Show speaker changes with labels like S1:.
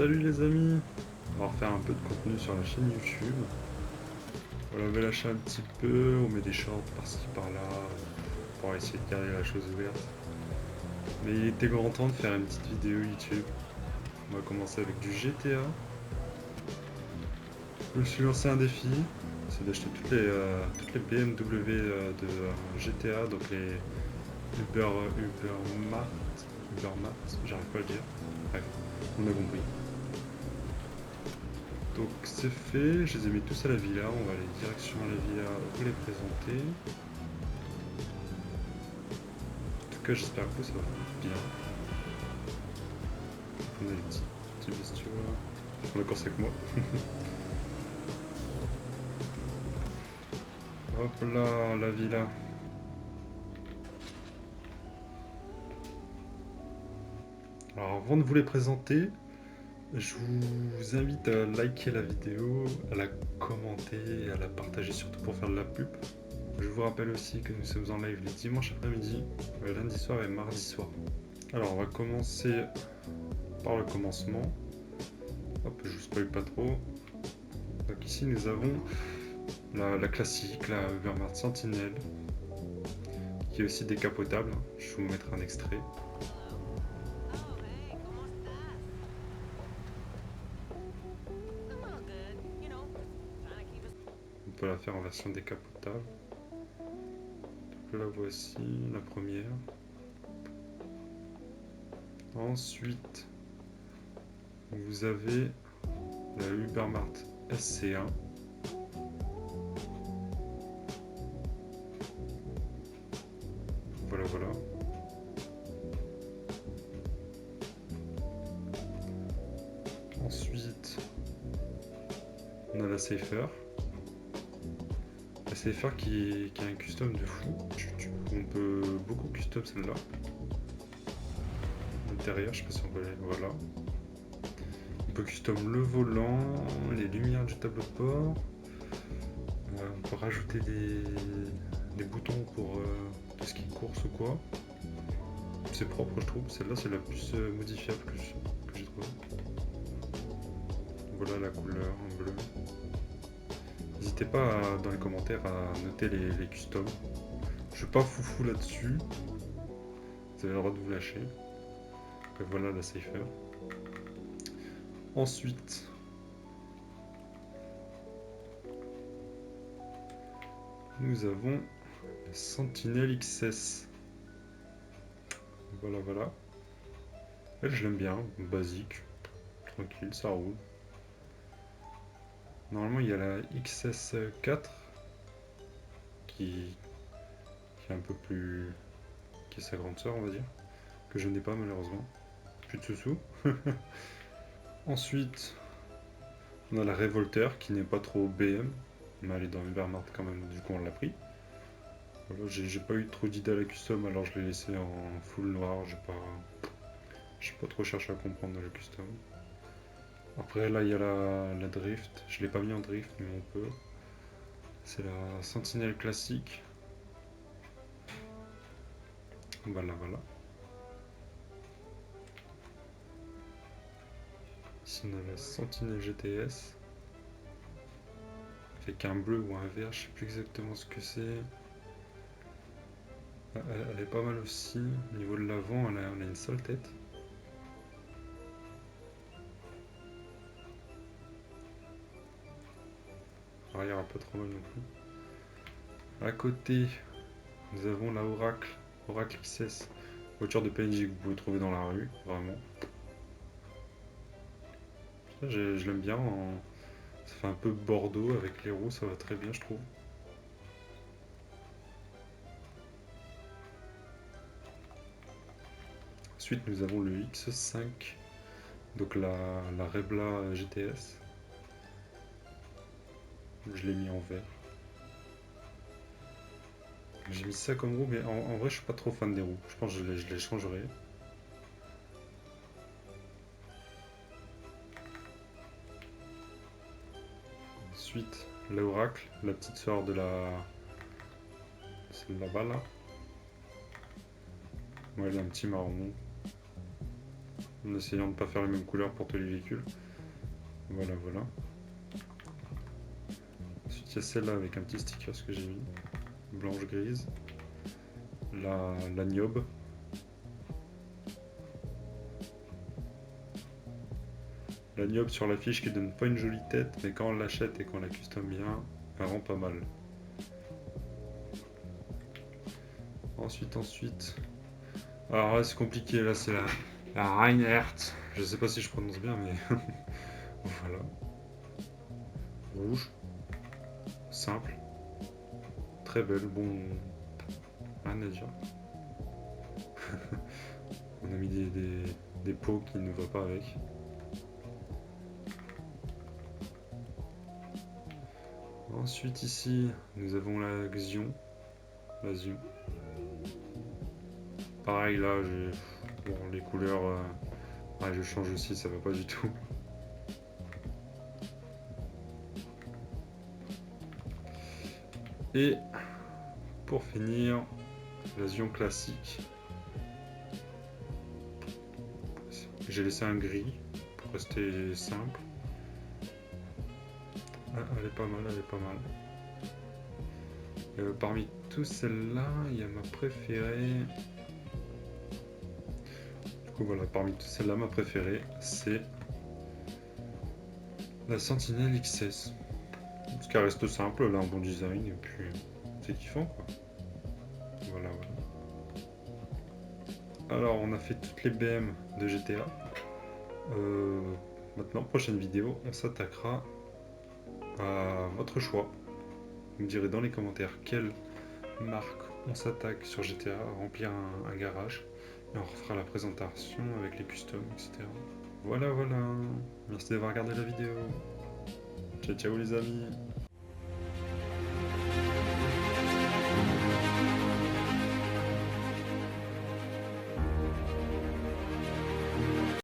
S1: Salut les amis. On va refaire un peu de contenu sur la chaîne YouTube. On l'avait lâché un petit peu, on met des shorts par-ci par-là pour essayer de garder la chose ouverte. Mais il était grand temps de faire une petite vidéo YouTube. On va commencer avec du GTA. Je me suis lancé un défi, c'est d'acheter toutes les BMW de GTA, donc les Ubermat, j'arrive pas à le dire. Bref, on a compris. Donc c'est fait, je les ai mis tous à la villa, on va aller direction à la villa vous les présenter. En tout cas j'espère que ça va bien. On a les petits bestiaux là. Ils sont d'accord avec moi. Hop là, la villa. Alors avant de vous les présenter, je vous invite à liker la vidéo, à la commenter et à la partager surtout pour faire de la pub. Je vous rappelle aussi que nous sommes en live les dimanches après-midi, lundi soir et mardi soir. Alors on va commencer par le commencement. Hop, je vous spoil pas trop. Donc ici nous avons la classique, la Ubermart Sentinel, qui est aussi décapotable. Je vais vous mettre un extrait. On peut la faire en version décapotable. Donc la voici, la première. Ensuite, vous avez la Ubermart SC1. Voilà, voilà. Ensuite, on a la Safer. La Safer qui a un custom de fou. On peut beaucoup custom celle-là. L'intérieur, je sais pas si on peut aller. Voilà. On peut custom le volant, les lumières du tableau de bord. On peut rajouter des boutons pour tout ce qui est course ou quoi. C'est propre, je trouve. Celle-là, c'est la plus modifiable que j'ai trouvé. Voilà la couleur en bleu. N'hésitez pas dans les commentaires à noter les customs. Je suis pas foufou là-dessus. Vous avez le droit de vous lâcher. Et voilà la Safer. Ensuite, nous avons la Sentinel XS. Voilà, voilà. Elle, je l'aime bien, basique, tranquille, ça roule. Normalement, il y a la XS4 qui est un peu plus... qui est sa grande sœur, on va dire. Que je n'ai pas, malheureusement. Plus de sous-sous. Ensuite, on a la Revolter qui n'est pas trop BM, mais elle est dans Ubermart quand même, du coup on l'a pris. Voilà, j'ai pas eu trop d'idées à la custom, alors je l'ai laissé en full noir, j'ai pas trop cherché à comprendre le custom. Après là il y a la drift, je l'ai pas mis en drift mais on peut. C'est la Sentinelle classique. Voilà, voilà. Ici on a la Sentinelle GTS. Avec un bleu ou un vert, je sais plus exactement ce que c'est. Elle est pas mal aussi. Au niveau de l'avant, on a une seule tête. Arrière un peu trop mal non plus. À côté, nous avons la Oracle XS. Voiture de PNJ que vous pouvez trouver dans la rue, vraiment. Ça, je l'aime bien. Ça fait un peu bordeaux avec les roues, ça va très bien, je trouve. Ensuite, nous avons le X5, donc la Rebla GTS. Je l'ai mis en vert. J'ai mis ça comme roue, mais en vrai, je suis pas trop fan des roues. Je pense que je les changerai. Ensuite, l'Oracle, la petite sœur de celle là-bas là. Ouais, elle a un petit marron. en essayant de ne pas faire les mêmes couleurs pour tous les véhicules. Voilà, voilà. Ensuite, il y a celle-là avec un petit sticker, ce que j'ai mis. Blanche-grise. La Niobe. La Niobe sur l'affiche qui donne pas une jolie tête, mais quand on l'achète et qu'on la custom bien, elle rend pas mal. Ensuite. Alors là, c'est compliqué, là, c'est la Reinhardt. Je sais pas si je prononce bien, mais voilà. Rouge. Simple. Très belle, bon. Rien à dire. On a mis des pots qui ne vont pas avec. Ensuite ici, nous avons la Xion. La Xion. Pareil là, bon, les couleurs, je change aussi, ça va pas du tout. Et pour finir, la Xion classique. J'ai laissé un gris pour rester simple. Ah, elle est pas mal, elle est pas mal. Parmi tous celles-là, il y a ma préférée. Du coup voilà, parmi toutes celles-là, ma préférée, c'est la Sentinelle XS. Parce qu'elle reste simple, elle a un bon design, et puis c'est kiffant quoi. Voilà, voilà. Alors on a fait toutes les BM de GTA. Maintenant, prochaine vidéo, on s'attaquera à votre choix. Vous me direz dans les commentaires quelle marque on s'attaque sur GTA, à remplir un garage. Et on refera la présentation avec les customs, etc. Voilà, voilà. Merci d'avoir regardé la vidéo. Ciao, ciao les amis.